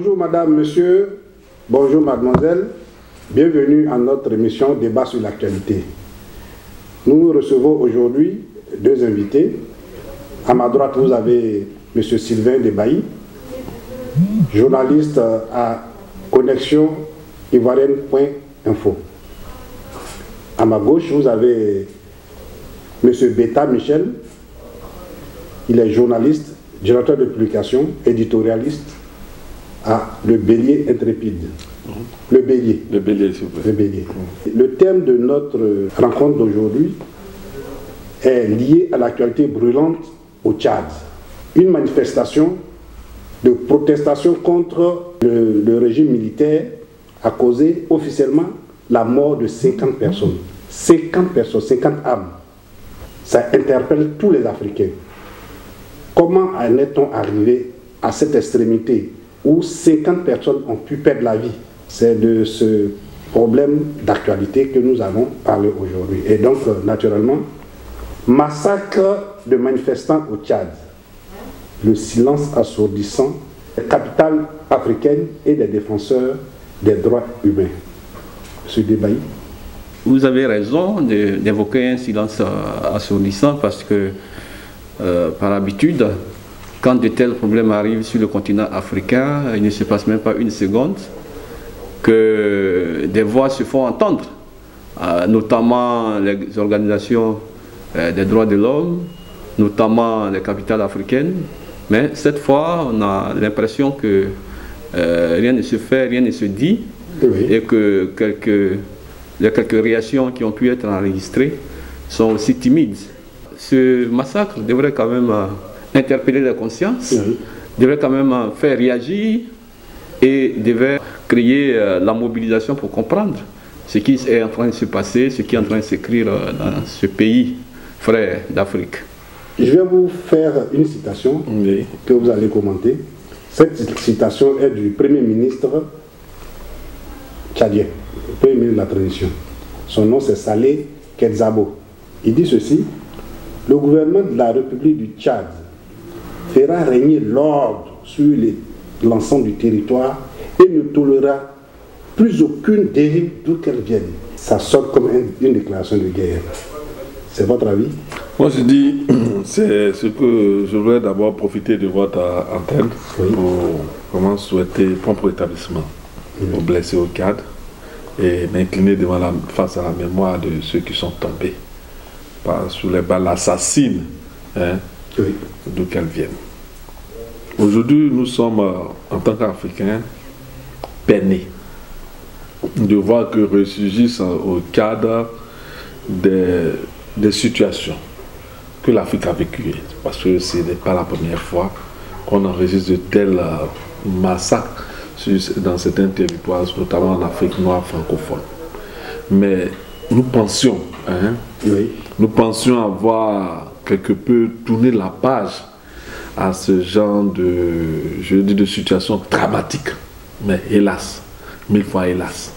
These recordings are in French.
Bonjour madame, monsieur, bonjour mademoiselle, bienvenue à notre émission Débat sur l'actualité. Nous recevons aujourd'hui deux invités. À ma droite, vous avez monsieur Sylvain Debailly, journaliste à Connexion Ivoirienne.info. À ma gauche, vous avez monsieur Beta Michel, il est journaliste, directeur de publication, éditorialiste à Le Bélier Intrépide. Le Bélier. Le Bélier, s'il vous plaît. Le Bélier. Le thème de notre rencontre d'aujourd'hui est lié à l'actualité brûlante au Tchad. Une manifestation de protestation contre le régime militaire a causé officiellement la mort de 50 personnes. 50 personnes, 50 âmes. Ça interpelle tous les Africains. Comment en est-on arrivé à cette extrémité où 50 personnes ont pu perdre la vie? C'est de ce problème d'actualité que nous allons parler aujourd'hui. Et donc, naturellement, massacre de manifestants au Tchad. Le silence assourdissant des capitales africaines et des défenseurs des droits humains. Monsieur Debailly. Vous avez raison d'évoquer un silence assourdissant parce que, par habitude, quand de tels problèmes arrivent sur le continent africain, il ne se passe même pas une seconde que des voix se font entendre, notamment les organisations des droits de l'homme, notamment les capitales africaines. Mais cette fois, on a l'impression que rien ne se fait, rien ne se dit, oui. Et que les quelques réactions qui ont pu être enregistrées sont aussi timides. Ce massacre devrait quand même interpeller la conscience, oui. Devrait quand même faire réagir et devait créer la mobilisation pour comprendre ce qui est en train de se passer, ce qui est en train de s'écrire dans ce pays frère d'Afrique. Je vais vous faire une citation, oui, que vous allez commenter. Cette citation est du Premier ministre tchadien, le Premier ministre de la transition. Son nom c'est Saleh Kedzabo. Il dit ceci: le gouvernement de la République du Tchad fera régner l'ordre sur l'ensemble du territoire et ne tolérera plus aucune dérive d'où qu'elle vienne. Ça sonne comme une déclaration de guerre. C'est votre avis? Moi je dis, c'est ce que je voudrais d'abord profiter de votre antenne, oui, pour vraiment souhaiter prompt rétablissement aux blessés au Tchad et m'incliner face à la mémoire de ceux qui sont tombés sous les balles assassines, hein, oui, d'où qu'elles viennent. Aujourd'hui, nous sommes, en tant qu'Africains, peinés de voir que ressurgissent au cadre des situations que l'Afrique a vécues. Parce que ce n'est pas la première fois qu'on enregistre de tels massacres dans certains territoires, notamment en Afrique noire francophone. Mais nous pensions, hein, oui, nous pensions avoir quelque peu tourné la page à ce genre de situation dramatique. Mais hélas, mille fois hélas,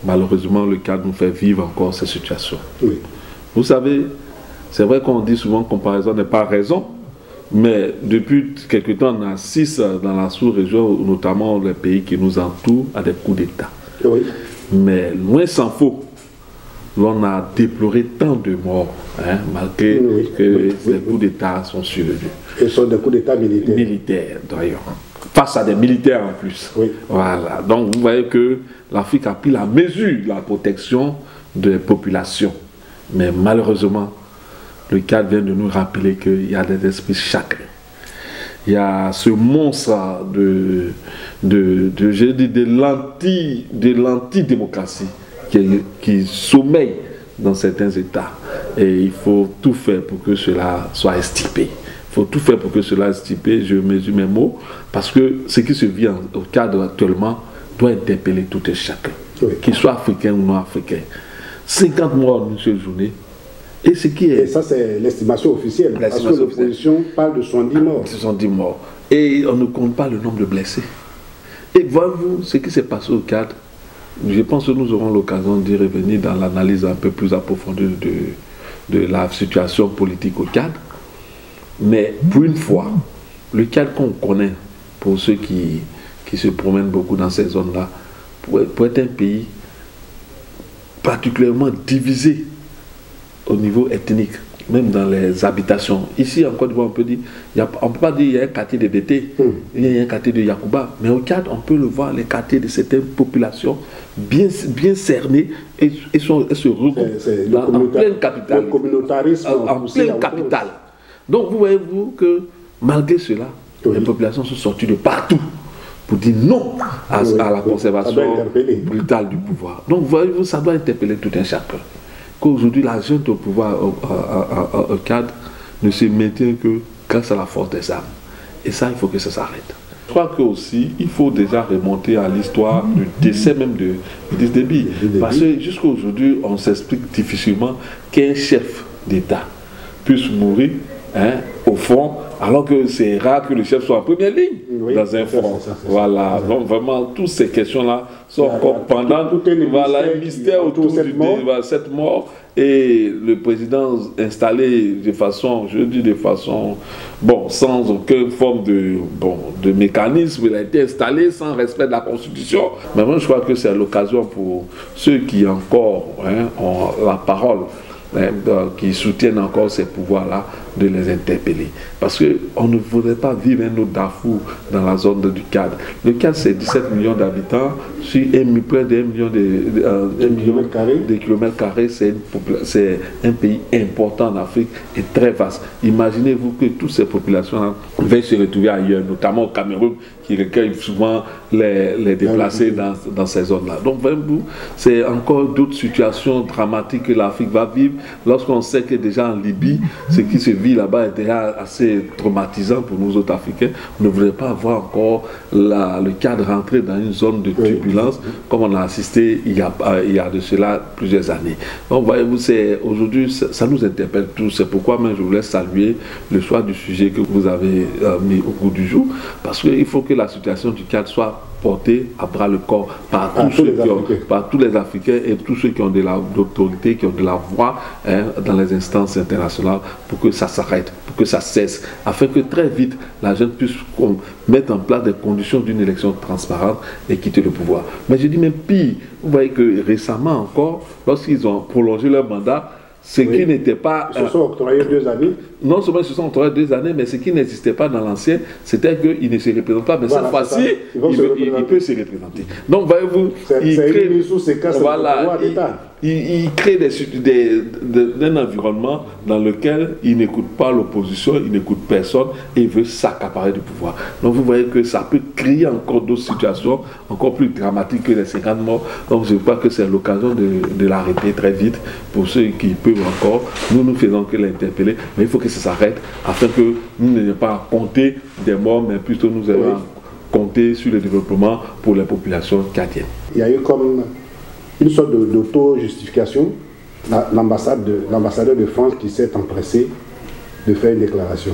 malheureusement le Tchad nous fait vivre encore cette situation. Oui. Vous savez, c'est vrai qu'on dit souvent que comparaison n'est pas raison, mais depuis quelque temps on assiste dans la sous-région, notamment les pays qui nous entourent, à des coups d'État. Oui. Mais loin s'en faut, l'on a déploré tant de morts, hein, malgré oui, que ces coups d'État sont survenus. Et sont des coups d'État militaires. Militaires, d'ailleurs. Face à des militaires en plus. Oui. Voilà. Donc vous voyez que l'Afrique a pris la mesure de la protection des populations. Mais malheureusement, le Tchad vient de nous rappeler qu'il y a des esprits chacun. Il y a ce monstre de l'anti-démocratie qui sommeille dans certains États. Et il faut tout faire pour que cela soit extirpé. Il faut tout faire pour que cela soit extirpé. Je mesure mes mots, parce que ce qui se vit au Tchad actuellement doit interpeller tout et chacun, oui, qu'il soit africain ou non africain. 50 morts en une seule journée. Et ça, c'est l'estimation officielle. Parce que l'opposition parle de 70 morts. 70 morts. Et on ne compte pas le nombre de blessés. Et voyez-vous ce qui s'est passé au Tchad. Je pense que nous aurons l'occasion d'y revenir dans l'analyse un peu plus approfondie de la situation politique au Tchad. Mais pour une fois, le Tchad qu'on connaît, pour ceux qui qui se promènent beaucoup dans ces zones-là, pour être un pays particulièrement divisé au niveau ethnique, même dans les habitations. Ici, en Côte d'Ivoire, on peut dire, on ne peut pas dire qu'il y a un quartier de Bété, il y a un quartier de Yacouba, mais au Tchad, on peut le voir, les quartiers de certaines populations bien cernées et se regroupent en pleine capitale. Le communautarisme en pleine capitale. Donc, vous voyez-vous que malgré cela, les populations sont sorties de partout pour dire non à la conservation brutale du pouvoir. Donc, voyez-vous, ça doit interpeller tout un chacun. Qu'aujourd'hui, la junte au pouvoir au Tchad ne se maintient que grâce à la force des armes. Et ça, il faut que ça s'arrête. Je crois qu'aussi, il faut déjà remonter à l'histoire du décès même de Idriss Déby. Parce que jusqu'à aujourd'hui, on s'explique difficilement qu'un chef d'État puisse mourir au front, alors que c'est rare que le chef soit en première ligne dans un front. Voilà, donc vraiment, toutes ces questions-là sont encore pendant un mystère autour de cette mort. Et le président installé de façon, je dis de façon, bon, sans aucune forme de mécanisme, il a été installé sans respect de la Constitution. Mais moi, je crois que c'est l'occasion pour ceux qui encore ont la parole, qui soutiennent encore ces pouvoirs-là, de les interpeller. Parce qu'on ne voudrait pas vivre un autre Darfour dans la zone du Tchad. Le Tchad, c'est 17 millions d'habitants, sur près d'1 million de kilomètres carrés. C'est un pays important en Afrique et très vaste. Imaginez-vous que toutes ces populations veuillent se retrouver ailleurs, notamment au Cameroun, qui recueille souvent les déplacés dans ces zones-là. Donc, vraiment, c'est encore d'autres situations dramatiques que l'Afrique va vivre lorsqu'on sait que déjà en Libye, ce qui se vit là-bas est déjà assez traumatisant pour nous autres Africains. On ne voudrait pas voir encore le Tchad rentrer dans une zone de turbulence comme on a assisté il y a de cela plusieurs années. Donc, voyez-vous, aujourd'hui, ça nous interpelle tous. C'est pourquoi même je voulais saluer le choix du sujet que vous avez mis au cours du jour, parce qu'il faut que la situation du Tchad soit portée à bras le corps par tous les Africains et tous ceux qui ont de l'autorité, qui ont de la voix dans les instances internationales, pour que ça s'arrête, pour que ça cesse, afin que très vite la jeune puisse mettre en place des conditions d'une élection transparente et quitter le pouvoir. Mais je dis même pire, vous voyez que récemment encore, lorsqu'ils ont prolongé leur mandat, ce qui n'était pas... Ils se sont octroyés 2 années. Non seulement ils se sont octroyés 2 années, mais ce qui n'existait pas dans l'ancien, c'était qu'il ne se représente pas. Mais cette fois-ci, il peut se représenter. Donc, voyez-vous, il crée un environnement dans lequel il n'écoute pas l'opposition, il n'écoute personne et il veut s'accaparer du pouvoir. Donc, vous voyez que ça peut créer encore d'autres situations encore plus dramatiques que les 50 morts. Donc, je crois que c'est l'occasion de l'arrêter très vite pour ceux qui peuvent encore. Nous ne faisons que l'interpeller, mais il faut que ça s'arrête afin que nous n'ayons pas à compter des morts, mais plutôt nous ayons compter sur le développement pour les populations tchadiennes. Il y a eu comme une sorte d'auto-justification. L'ambassadeur de France qui s'est empressé de faire une déclaration.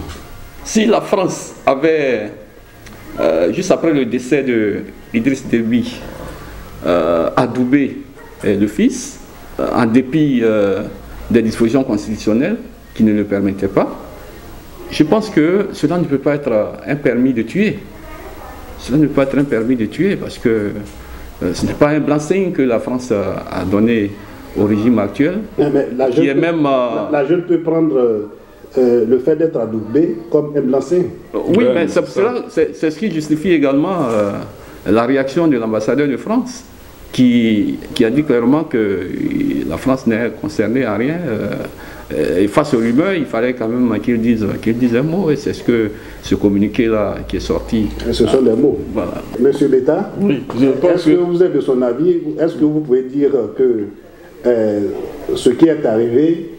Si la France avait, juste après le décès d'Idriss Déby, adoubé le fils, en dépit des dispositions constitutionnelles qui ne le permettaient pas, je pense que cela ne peut pas être un permis de tuer. Cela ne peut pas être un permis de tuer parce que ce n'est pas un blanc-seing que la France a donné au régime actuel. Mais la jeune peut prendre le fait d'être adoubé comme un blanc-seing. Oui, mais c'est ce qui justifie également la réaction de l'ambassadeur de France qui a dit clairement que la France n'est concernée à rien. Et face aux rumeurs, il fallait quand même qu'il dise un mot, et c'est ce communiqué-là qui est sorti. Et ce sont des mots. Voilà. Monsieur Beta, oui, est-ce que vous êtes de son avis? Est-ce que vous pouvez dire que ce qui est arrivé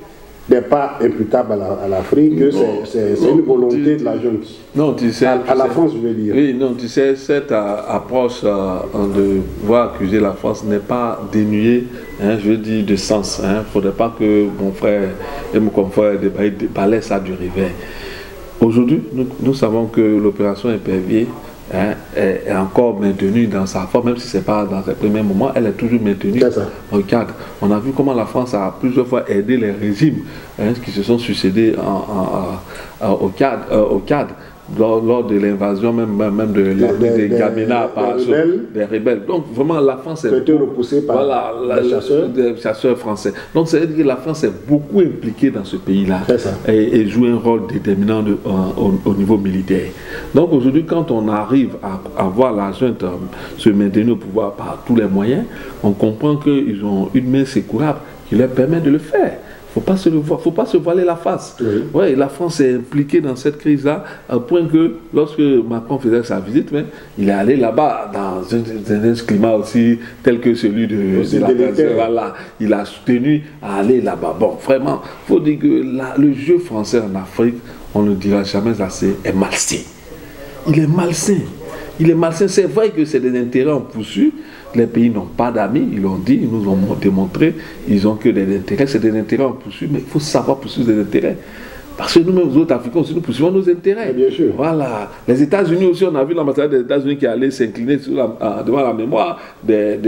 n'est pas imputable à l'Afrique, que c'est une volonté de la junte? Non, tu sais, à la France, je veux dire. Oui, non, tu sais, cette approche de voir accuser la France n'est pas dénuée, je veux dire, de sens. Il ne faudrait pas que mon frère et mon confrère balaient ça du réveil. Aujourd'hui, nous savons que l'opération Épervier est encore maintenue dans sa forme, même si ce n'est pas dans ses premiers moments, elle est toujours maintenue au Tchad. On a vu comment la France a plusieurs fois aidé les régimes qui se sont succédés au Tchad. lors de l'invasion même des Gamina par des rebelles. Donc vraiment la France est repoussée par des chasseurs français. Donc ça veut dire que la France est beaucoup impliquée dans ce pays-là et joue un rôle déterminant au niveau militaire. Donc aujourd'hui, quand on arrive à voir la junte se maintenir au pouvoir par tous les moyens, on comprend qu'ils ont une main secourable qui leur permet de le faire. Il ne faut pas se voiler la face. Oui. Ouais, la France est impliquée dans cette crise-là, au point que lorsque Macron faisait sa visite, il est allé là-bas dans un climat aussi tel que celui de la Venezuela. Il a soutenu à aller là-bas. Bon, vraiment, il faut dire que le jeu français en Afrique, on ne le dira jamais assez, est malsain. Il est malsain. Il est malsain. C'est vrai que c'est des intérêts en poursuite. Les pays n'ont pas d'amis, ils l'ont dit, ils nous ont démontré, ils n'ont que des intérêts, c'est des intérêts en poursuite, mais il faut savoir poursuivre des intérêts. Parce que nous-mêmes, nous autres Africains aussi, nous poursuivons nos intérêts. Bien sûr. Voilà. Les États-Unis aussi, on a vu l'ambassadeur des États-Unis qui allait s'incliner devant la mémoire des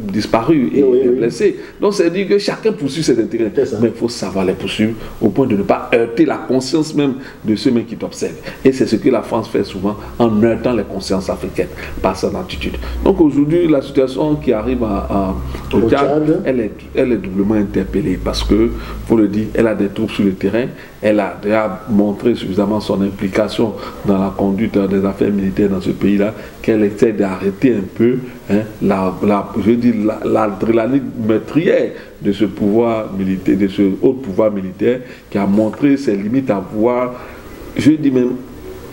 disparus et des blessés. Donc, c'est dire que chacun poursuit ses intérêts. Mais il faut savoir les poursuivre au point de ne pas heurter la conscience même de ceux qui t'observent. Et c'est ce que la France fait souvent en heurtant les consciences africaines par son attitude. Donc, aujourd'hui, la situation qui arrive au Tchad, elle est doublement interpellée parce que, faut le dire, elle a des troupes sur le terrain. Elle a déjà montré suffisamment son implication dans la conduite des affaires militaires dans ce pays-là, qu'elle essaie d'arrêter un peu l'adrénaline meurtrière de ce pouvoir militaire, de ce haut pouvoir militaire, qui a montré ses limites à voir, je dis même,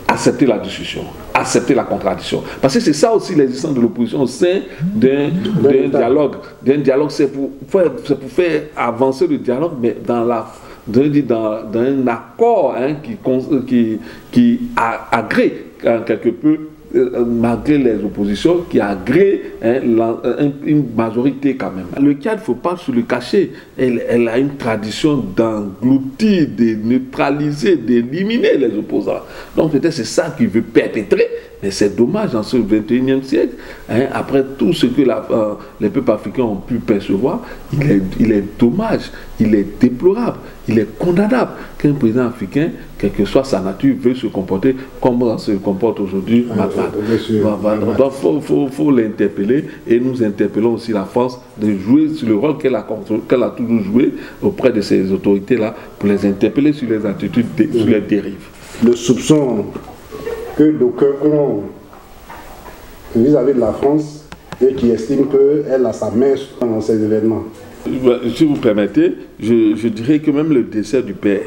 accepter la discussion, accepter la contradiction. Parce que c'est ça aussi l'existence de l'opposition au sein d'un dialogue. C'est pour faire avancer le dialogue, mais dans un accord qui agrée quelque peu, malgré les oppositions, qui agrée une majorité quand même. Le Tchad, il ne faut pas se le cacher, elle a une tradition d'engloutir, de neutraliser, d'éliminer les opposants. Donc peut-être c'est ça qu'il veut perpétrer, mais c'est dommage dans ce 21e siècle, après tout ce que les peuples africains ont pu percevoir, il est dommage, il est déplorable, il est condamnable qu'un président africain, quelle que soit sa nature, veut se comporter comme on se comporte aujourd'hui. Donc il faut l'interpeller, et nous interpellons aussi la France de jouer sur le rôle qu'elle a toujours joué auprès de ces autorités-là, pour les interpeller sur les attitudes, sur les dérives. Le soupçon que d'aucuns ont vis-à-vis de la France et qui estiment qu'elle a sa main dans ces événements. Si vous permettez, je dirais que même le décès du père,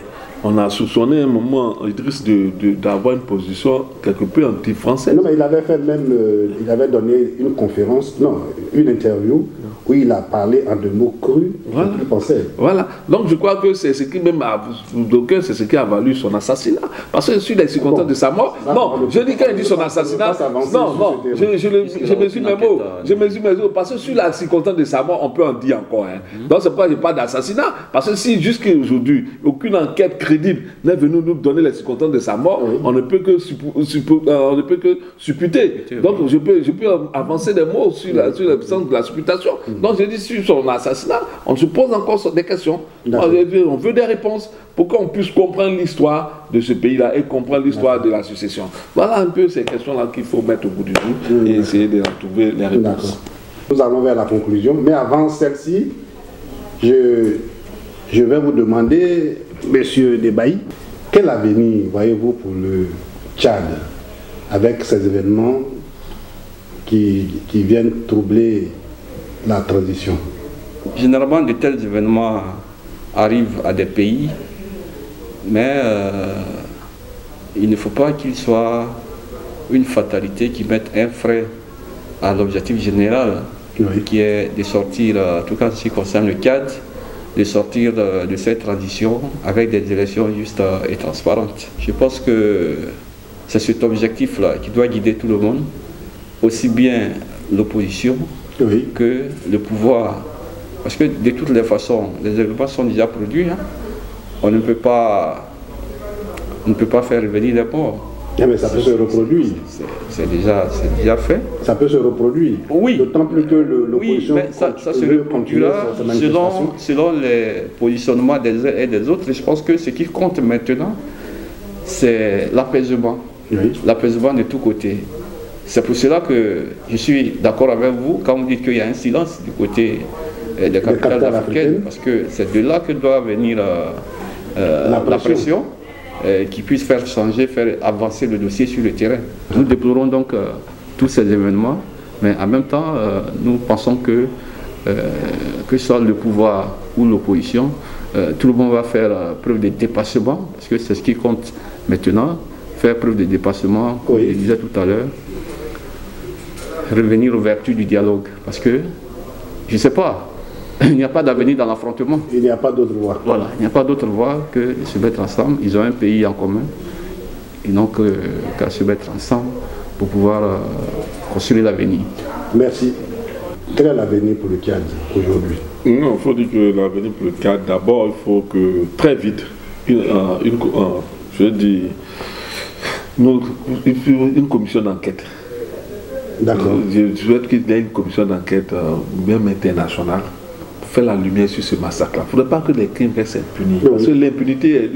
on a soupçonné un moment Idriss d'avoir une position quelque peu anti-française. Non, mais il avait fait même, il avait donné une conférence, une interview, où il a parlé en 2 mots crus, qu'il pensait. Voilà. Donc je crois que c'est ce qui même c'est ce qui a valu son assassinat. Parce que sur les circonstances de sa mort, je dis quand il dit son assassinat, je mesure mes mots. Je mesure mes mots. Parce que sur la circonstance de sa mort, on peut en dire encore. Donc c'est pourquoi je parle d'assassinat. Parce que si jusqu'à aujourd'hui, aucune enquête crédible n'est venue nous donner les circonstances de sa mort, on ne peut que supputer. Donc je peux avancer des mots sur la puissance de la supputation. Donc je dis sur son assassinat, on se pose encore des questions. On veut des réponses pour qu'on puisse comprendre l'histoire de ce pays-là et comprendre l'histoire de la succession. Voilà un peu ces questions-là qu'il faut mettre au bout du jour et essayer de trouver les réponses. Nous allons vers la conclusion, mais avant celle-ci, je vais vous demander, Monsieur Debaï, quel avenir voyez-vous pour le Tchad avec ces événements qui viennent troubler la transition? Généralement, de tels événements arrivent à des pays, mais il ne faut pas qu'il soit une fatalité qui mette un frein à l'objectif général, qui est de sortir, en tout cas en ce qui concerne le Tchad, de sortir de cette transition avec des élections justes et transparentes. Je pense que c'est cet objectif-là qui doit guider tout le monde, aussi bien l'opposition que le pouvoir. Parce que de toutes les façons, les événements sont déjà produits. On ne peut pas faire revenir les morts. Mais ça peut se reproduire. C'est déjà fait. Ça peut se reproduire. Oui. D'autant plus que l'opposition ça se reproduira selon les positionnements des uns et des autres. Je pense que ce qui compte maintenant, c'est l'apaisement l'apaisement de tous côtés. C'est pour cela que je suis d'accord avec vous quand vous dites qu'il y a un silence du côté des capitales africaines, parce que c'est de là que doit venir la pression qui puisse faire changer, faire avancer le dossier sur le terrain. Nous déplorons donc tous ces événements, mais en même temps, nous pensons que ce soit le pouvoir ou l'opposition, tout le monde va faire preuve de dépassement, parce que c'est ce qui compte maintenant, faire preuve de dépassement, comme je disais tout à l'heure, revenir aux vertus du dialogue, parce que, je ne sais pas, il n'y a pas d'avenir dans l'affrontement. Il n'y a pas d'autre voie. Voilà, il n'y a pas d'autre voie que de se mettre ensemble. Ils ont un pays en commun, et donc qu'à se mettre ensemble pour pouvoir construire l'avenir. Merci. Quel est l'avenir pour le Tchad aujourd'hui? Non, il faut dire que l'avenir pour le Tchad, d'abord, il faut que très vite, je dis, une commission d'enquête. D'accord. Je souhaite qu'il y ait une commission d'enquête, même internationale, pour faire la lumière sur ce massacre-là. Il ne faudrait pas que les crimes restent impunis. Oui. Parce que l'impunité est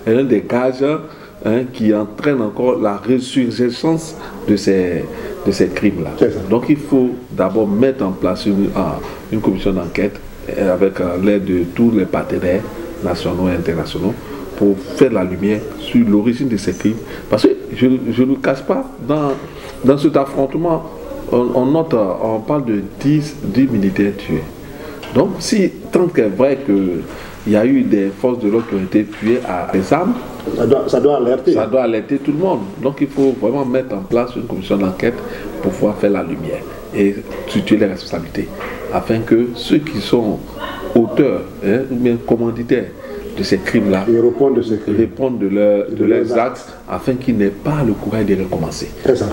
l'un des gages qui entraîne encore la résurgence de ces crimes-là. Donc il faut d'abord mettre en place une commission d'enquête avec l'aide de tous les partenaires nationaux et internationaux pour faire la lumière sur l'origine de ces crimes. Parce que je ne cache pas, dans cet affrontement, on parle de 10 militaires tués. Donc si tant qu'il est vrai qu'il y a eu des forces de l'ordre qui ont été tuées à des armes, ça doit alerter. Ça doit alerter tout le monde. Donc il faut vraiment mettre en place une commission d'enquête pour pouvoir faire la lumière et situer les responsabilités, afin que ceux qui sont auteurs ou bien commanditaires de ces crimes-là répondent de leurs actes, afin qu'ils n'aient pas le courage de recommencer.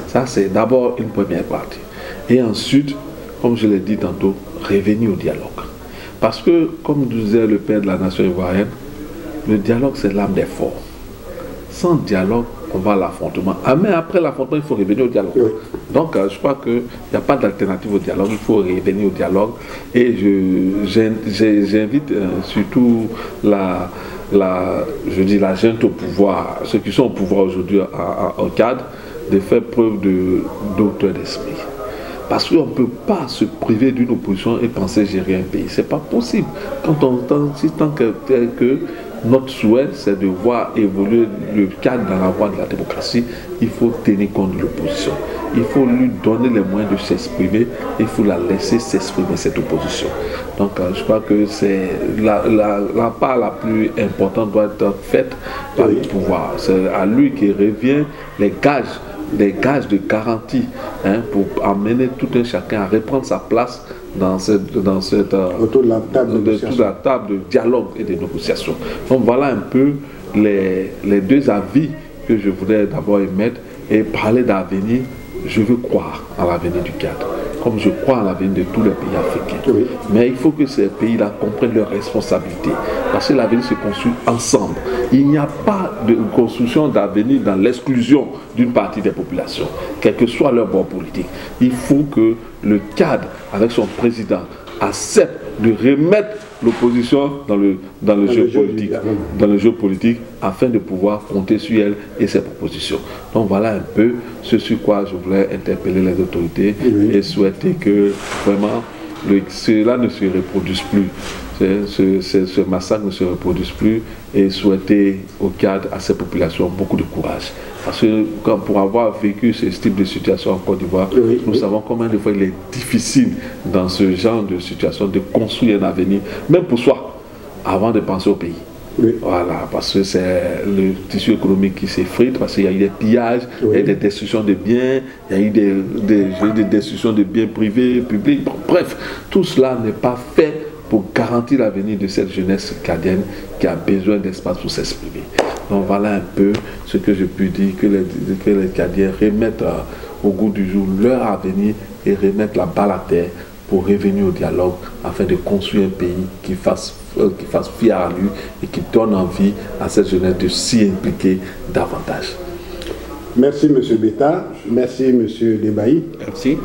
Ça, c'est d'abord une première partie. Et ensuite, comme je l'ai dit tantôt, revenir au dialogue. Parce que, comme disait le père de la nation ivoirienne, le dialogue, c'est l'âme des forts. Sans dialogue, on va à l'affrontement. Mais après l'affrontement, il faut revenir au dialogue. Oui. Donc, je crois qu'il n'y a pas d'alternative au dialogue. Il faut revenir au dialogue. Et j'invite surtout la junte au pouvoir, ceux qui sont au pouvoir aujourd'hui au Tchad, de faire preuve d'auteur d'esprit. Parce qu'on ne peut pas se priver d'une opposition et penser gérer un pays. Ce n'est pas possible. Tant que notre souhait, c'est de voir évoluer le Tchad dans la voie de la démocratie, il faut tenir compte de l'opposition. Il faut lui donner les moyens de s'exprimer, il faut la laisser s'exprimer, cette opposition. Donc je crois que c'est la part la plus importante doit être faite par le pouvoir. C'est à lui qui revient les gages de garantie pour amener tout un chacun à reprendre sa place autour de la table de dialogue et de négociation. Donc voilà un peu les deux avis que je voudrais d'abord émettre et parler d'avenir. Je veux croire à l'avenir du Tchad, comme je crois à l'avenir de tous les pays africains. Oui. Mais il faut que ces pays-là comprennent leurs responsabilités, parce que l'avenir se construit ensemble. Il n'y a pas de construction d'avenir dans l'exclusion d'une partie des populations, quel que soit leur bord politique. Il faut que le Tchad, avec son président, accepte de remettre l'opposition dans le jeu politique, afin de pouvoir compter sur elle et ses propositions. Donc voilà un peu ce sur quoi je voulais interpeller les autorités et souhaiter que vraiment cela ne se reproduise plus. Ce massacre ne se reproduise plus, et souhaiter au Tchad, à ces populations, beaucoup de courage. Parce que pour avoir vécu ce type de situation en Côte d'Ivoire, nous savons combien de fois il est difficile dans ce genre de situation de construire un avenir, même pour soi, avant de penser au pays. Oui. Voilà, parce que c'est le tissu économique qui s'effrite, parce qu'il y a eu des pillages, il y a eu des destructions de biens, il y a eu des destructions de biens privés, publics. Bon, bref, tout cela n'est pas fait pour garantir l'avenir de cette jeunesse tchadienne qui a besoin d'espace pour s'exprimer. Donc voilà un peu ce que je peux dire, que les Tchadiens remettent au goût du jour leur avenir et remettent la balle à terre pour revenir au dialogue, afin de construire un pays qui fasse fier à lui et qui donne envie à cette jeunesse de s'y impliquer davantage. Merci M. Beta, merci M. Debaï. Merci.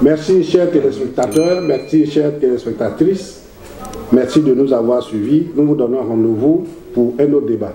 Merci chers téléspectateurs, merci chères téléspectatrices. Merci de nous avoir suivis. Nous vous donnons rendez-vous pour un autre débat.